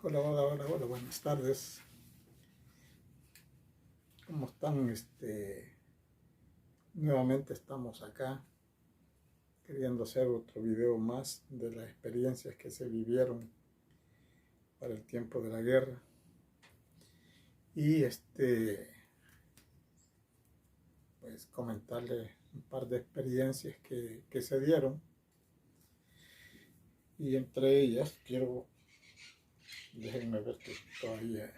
Hola, hola, hola, hola, buenas tardes. ¿Cómo están? Nuevamente estamos acá queriendo hacer otro video más de las experiencias que se vivieron para el tiempo de la guerra. Y pues comentarles un par de experiencias que se dieron. Y entre ellas déjenme ver que todavía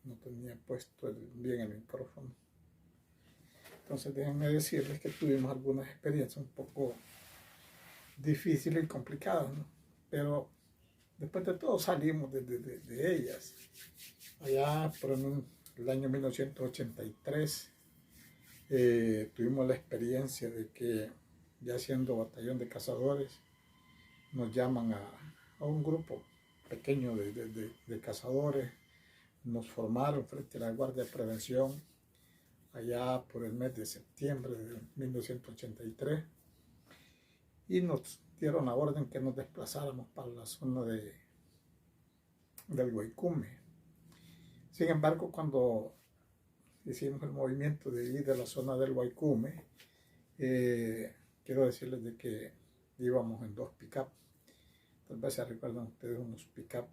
no tenía puesto bien el micrófono. Entonces déjenme decirles que tuvimos algunas experiencias un poco difíciles y complicadas, ¿no? Pero después de todo salimos de ellas. Allá por el año 1983 tuvimos la experiencia de que, ya siendo batallón de cazadores, nos llaman a un grupo pequeño de cazadores. Nos formaron frente a la Guardia de Prevención allá por el mes de septiembre de 1983 y nos dieron la orden que nos desplazáramos para la zona del Guaycume. Sin embargo, cuando hicimos el movimiento de ir de la zona del Guaycume, quiero decirles de que íbamos en dos pick-up. Tal vez se recuerdan ustedes unos pick-up,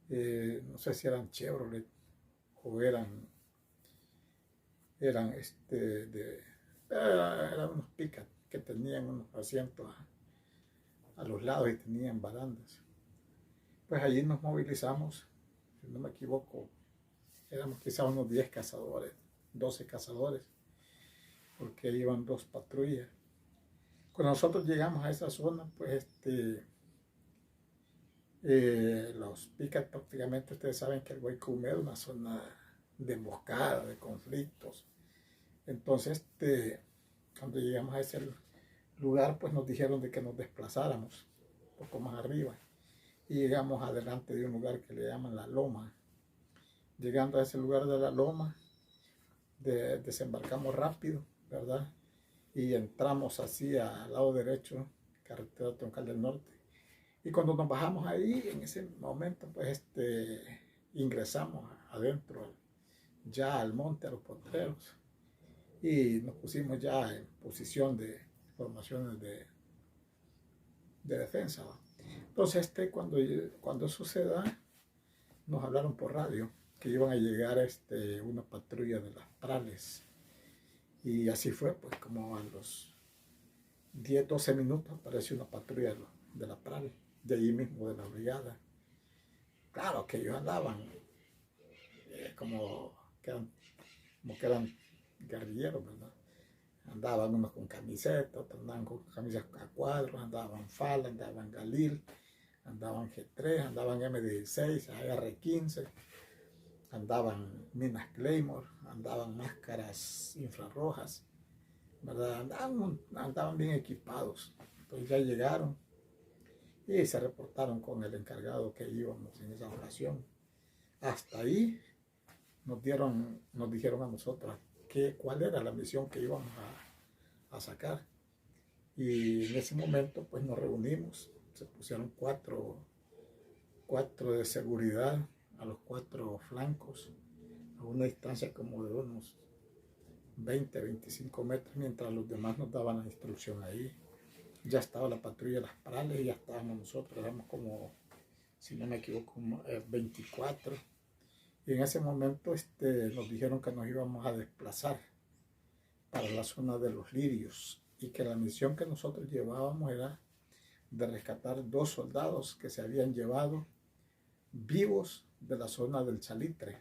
no sé si eran Chevrolet o eran eran unos pick-up que tenían unos asientos a los lados y tenían barandas. Pues allí nos movilizamos, si no me equivoco, éramos quizás unos 10 cazadores, 12 cazadores, porque iban dos patrullas. Cuando nosotros llegamos a esa zona, pues los pick-up prácticamente, ustedes saben que el Guaycume es una zona de emboscada, de conflictos. Entonces, cuando llegamos a ese lugar, pues nos dijeron de que nos desplazáramos un poco más arriba y llegamos adelante de un lugar que le llaman La Loma. Llegando a ese lugar de La Loma, desembarcamos rápido, ¿verdad? Y entramos así al lado derecho, carretera Troncal del Norte. Y cuando nos bajamos ahí, en ese momento, pues ingresamos adentro, ya al monte, a los potreros, y nos pusimos ya en posición de formaciones de defensa, ¿va? Entonces, cuando eso se da, nos hablaron por radio que iban a llegar una patrulla de las Prales. Y así fue, pues como a los 10, 12 minutos apareció una patrulla de la Pral, de allí mismo, de la brigada. Claro que ellos andaban como que eran guerrilleros, ¿verdad? Andaban unos con camisetas, otros andaban con camisas a cuadros, andaban Fala, andaban Galil, andaban G3, andaban M16, AR-15, andaban minas Claymore, andaban máscaras infrarrojas, ¿verdad? Andaban bien equipados. Entonces ya llegaron y se reportaron con el encargado que íbamos en esa ocasión. Hasta ahí nos dijeron a nosotros cuál era la misión que íbamos a sacar. Y en ese momento pues nos reunimos, se pusieron cuatro de seguridad a los 4 flancos, a una distancia como de unos 20, 25 metros, mientras los demás nos daban la instrucción ahí. Ya estaba la patrulla de las Prales y ya estábamos nosotros, éramos como, si no me equivoco, 24. Y en ese momento nos dijeron que nos íbamos a desplazar para la zona de los Lirios y que la misión que nosotros llevábamos era de rescatar 2 soldados que se habían llevado vivos de la zona del Salitre.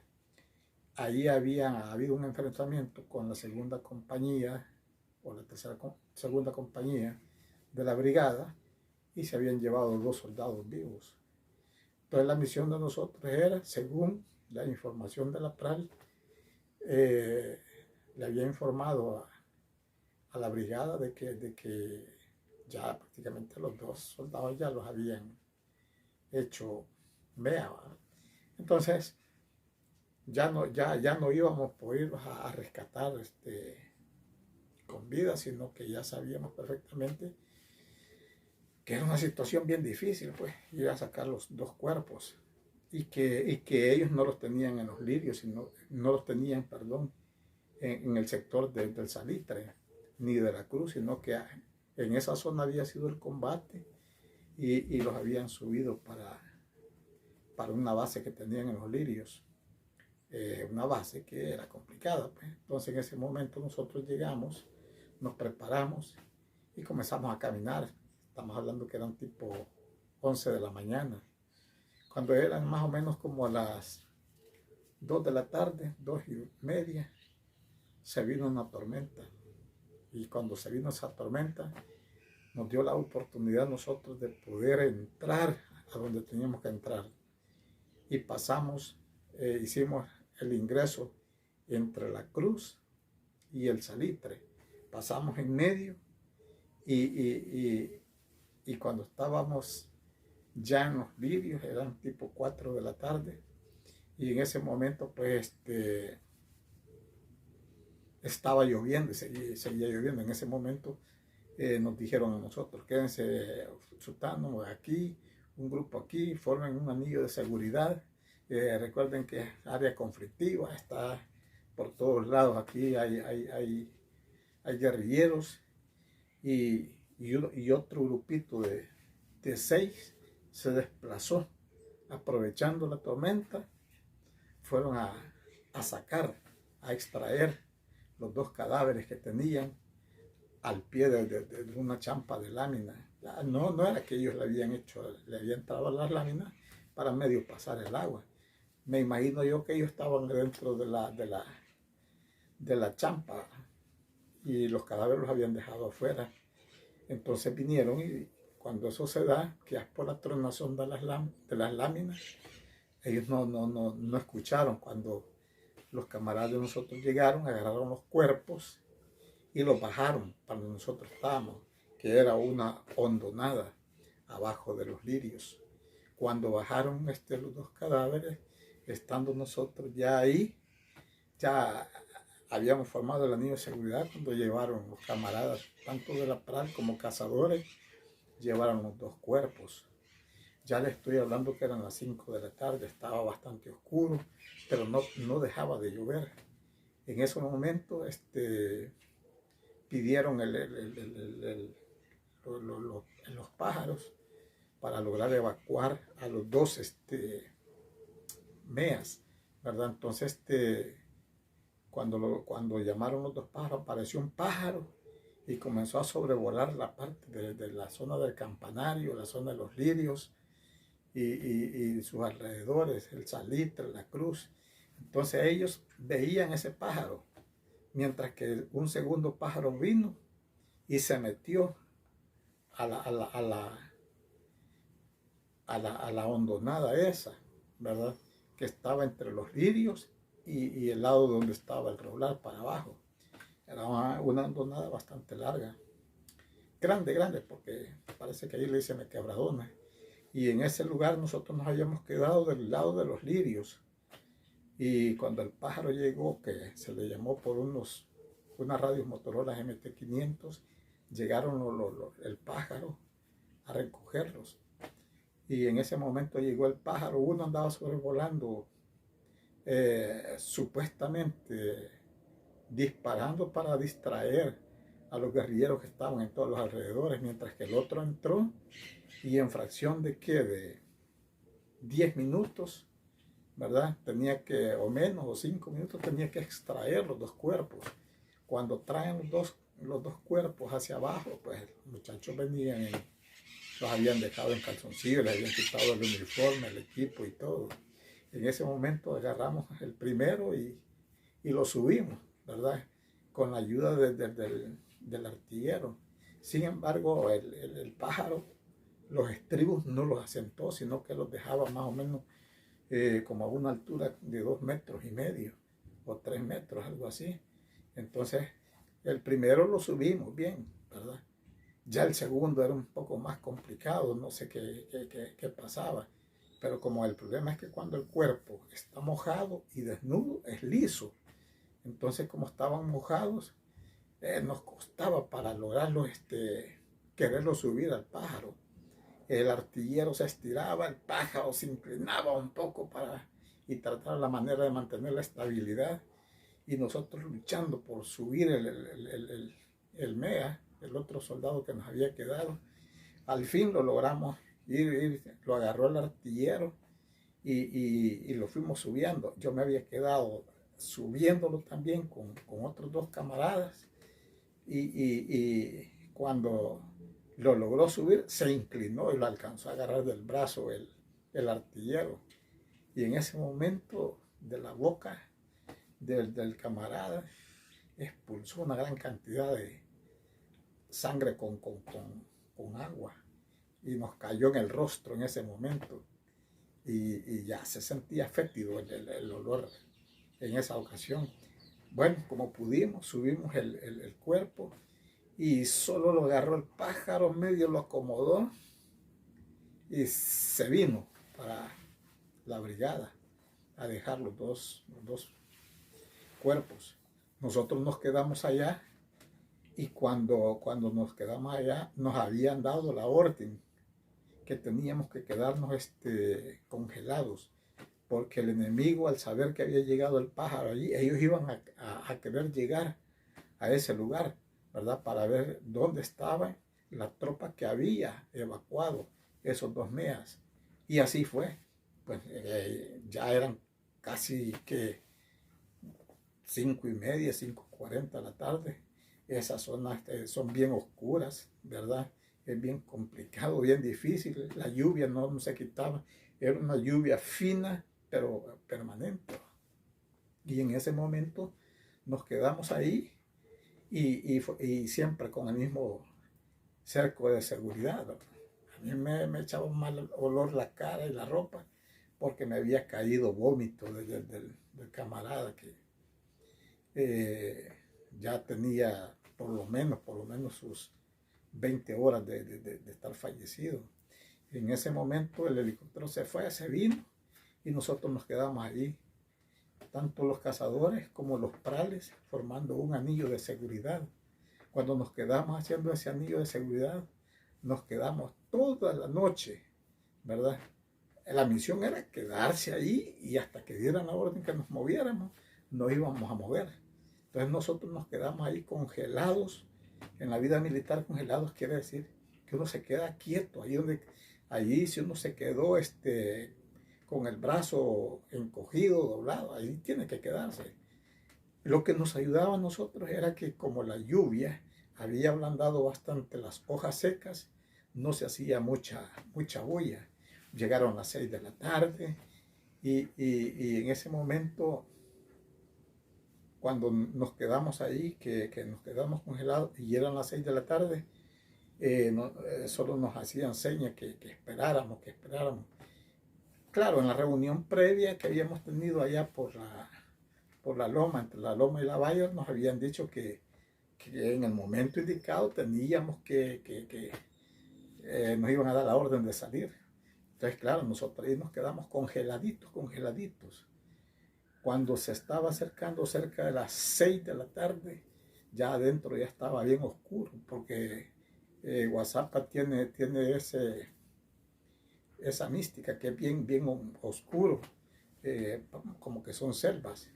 Ahí había habido un enfrentamiento con la segunda compañía o la segunda compañía de la brigada y se habían llevado 2 soldados vivos. Entonces la misión de nosotros era, según la información de la PRAL, le había informado a la brigada de que ya prácticamente los 2 soldados ya los habían hecho mea, ¿verdad? Entonces ya no íbamos a poder a rescatar con vida, sino que ya sabíamos perfectamente que era una situación bien difícil, pues, ir a sacar los dos cuerpos y que ellos no los tenían en los lirios, sino, no los tenían, perdón, en el sector del Salitre, ni de la Cruz, sino que en esa zona había sido el combate y los habían subido para una base que tenían en los lirios, una base que era complicada, pues. Entonces en ese momento nosotros llegamos, nos preparamos y comenzamos a caminar. Estamos hablando que eran tipo 11 de la mañana. Cuando eran más o menos como a las 2 de la tarde, 2:30, se vino una tormenta. Y cuando se vino esa tormenta, nos dio la oportunidad nosotros de poder entrar a donde teníamos que entrar. Y pasamos, hicimos el ingreso entre la Cruz y el Salitre. Pasamos en medio y cuando estábamos ya en los lirios, eran tipo 4 de la tarde, y en ese momento pues estaba lloviendo y seguía lloviendo. En ese momento nos dijeron a nosotros, quédense sultano aquí, un grupo aquí, formen un anillo de seguridad. Recuerden que es área conflictiva, está por todos lados. Aquí hay guerrilleros y otro grupito de 6 se desplazó aprovechando la tormenta. Fueron a sacar, a extraer los 2 cadáveres que tenían al pie de una champa de lámina. No era que ellos le habían entrado las láminas para medio pasar el agua. Me imagino yo que ellos estaban dentro de la champa y los cadáveres los habían dejado afuera. Entonces vinieron y cuando eso se da, que es por la tronación de las láminas, ellos no escucharon. Cuando los camaradas de nosotros llegaron, agarraron los cuerpos y los bajaron para donde nosotros estábamos, que era una hondonada abajo de los lirios. Cuando bajaron los 2 cadáveres, estando nosotros ya ahí, ya habíamos formado el anillo de seguridad. Cuando llevaron los camaradas, tanto de la PRAL como cazadores, llevaron los 2 cuerpos. Ya les estoy hablando que eran las 5 de la tarde, estaba bastante oscuro, pero no dejaba de llover. En ese momento pidieron los pájaros para lograr evacuar a los 2 MEAs, ¿verdad? Entonces, cuando llamaron los 2 pájaros, apareció un pájaro y comenzó a sobrevolar la parte de la zona del campanario, la zona de los lirios y sus alrededores, el Salitre, la Cruz. Entonces ellos veían ese pájaro, mientras que un segundo pájaro vino y se metió a la hondonada esa, ¿verdad? Que estaba entre los lirios y el lado donde estaba el roblar para abajo. Era una hondonada bastante larga, grande, porque parece que ahí le dicen Quebradona. Y en ese lugar nosotros nos habíamos quedado del lado de los lirios. Y cuando el pájaro llegó, que se le llamó por unas radios Motorola MT500, llegaron el pájaro a recogerlos. Y en ese momento llegó el pájaro, uno andaba sobrevolando, supuestamente disparando para distraer a los guerrilleros que estaban en todos los alrededores, mientras que el otro entró y en fracción de 10 minutos, ¿verdad? Tenía que, o menos, o 5 minutos, tenía que extraer los 2 cuerpos. Cuando traen los dos cuerpos hacia abajo, pues los muchachos venían los habían dejado en calzoncillos, les habían quitado el uniforme, el equipo y todo. En ese momento agarramos el primero y lo subimos, ¿verdad? Con la ayuda del artillero. Sin embargo, el pájaro, los estribos no los asentó, sino que los dejaba más o menos como a una altura de 2,5 metros o 3 metros, algo así. Entonces, el primero lo subimos bien, ¿verdad? Ya el segundo era un poco más complicado, no sé qué pasaba. Pero como el problema es que cuando el cuerpo está mojado y desnudo, es liso. Entonces, como estaban mojados, nos costaba para lograrlo, quererlo subir al pájaro. el artillero se estiraba, el pájaro se inclinaba un poco y tratar la manera de mantener la estabilidad, y nosotros luchando por subir el MEA, el otro soldado que nos había quedado. Al fin lo logramos lo agarró el artillero y lo fuimos subiendo. Yo me había quedado subiéndolo también con otros dos camaradas, y cuando lo logró subir, se inclinó y lo alcanzó a agarrar del brazo el artillero. Y en ese momento, de la boca del camarada, expulsó una gran cantidad de sangre con agua, y nos cayó en el rostro en ese momento. Y ya se sentía fétido el olor en esa ocasión. Bueno, como pudimos, subimos el cuerpo, y solo lo agarró el pájaro, medio lo acomodó y se vino para la brigada a dejar los dos cuerpos. Nosotros nos quedamos allá, y cuando nos quedamos allá nos habían dado la orden que teníamos que quedarnos congelados, porque el enemigo, al saber que había llegado el pájaro allí, ellos iban a querer llegar a ese lugar, ¿verdad? Para ver dónde estaba la tropa que había evacuado esos 2 MEAs. Y así fue. Pues ya eran casi que 5:30, 5:40 de la tarde. Esas zonas son bien oscuras, ¿verdad? Es bien complicado, bien difícil. La lluvia no se quitaba. Era una lluvia fina, pero permanente. Y en ese momento nos quedamos ahí, y siempre con el mismo cerco de seguridad. A mí me echaba un mal olor la cara y la ropa, porque me había caído vómito del camarada que ya tenía por lo menos sus 20 horas de estar fallecido. En ese momento el helicóptero se vino, y nosotros nos quedamos allí, tanto los cazadores como los prales, formando un anillo de seguridad. Cuando nos quedamos haciendo ese anillo de seguridad, nos quedamos toda la noche, ¿verdad? La misión era quedarse ahí, y hasta que dieran la orden que nos moviéramos, no íbamos a mover. Entonces nosotros nos quedamos ahí congelados. En la vida militar, congelados quiere decir que uno se queda quieto. Allí si uno se quedó con el brazo encogido, doblado, ahí tiene que quedarse. Lo que nos ayudaba a nosotros era que, como la lluvia había ablandado bastante las hojas secas, no se hacía mucha bulla. Llegaron las 6 de la tarde, y en ese momento, cuando nos quedamos ahí, que nos quedamos congelados y eran las 6 de la tarde, solo nos hacían señas que esperáramos. Claro, en la reunión previa que habíamos tenido allá por la loma, entre la loma y la valla, nos habían dicho que en el momento indicado teníamos nos iban a dar la orden de salir. Entonces, claro, nosotros ahí nos quedamos congeladitos. Cuando se estaba acercando cerca de las 6 de la tarde, ya adentro ya estaba bien oscuro, porque Guazapa tiene esa mística que es bien oscuro, como que son selvas.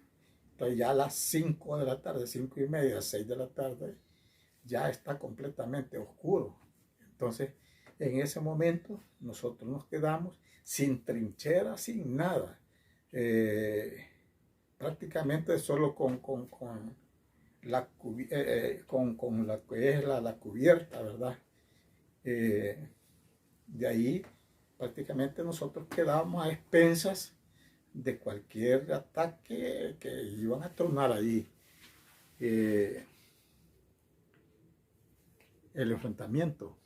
Entonces ya a las 5 de la tarde, 5:30, 6 de la tarde, ya está completamente oscuro. Entonces, en ese momento, nosotros nos quedamos sin trinchera, sin nada. Prácticamente solo con la que es la cubierta, ¿verdad? De ahí prácticamente nosotros quedábamos a expensas de cualquier ataque que iban a tronar ahí. El enfrentamiento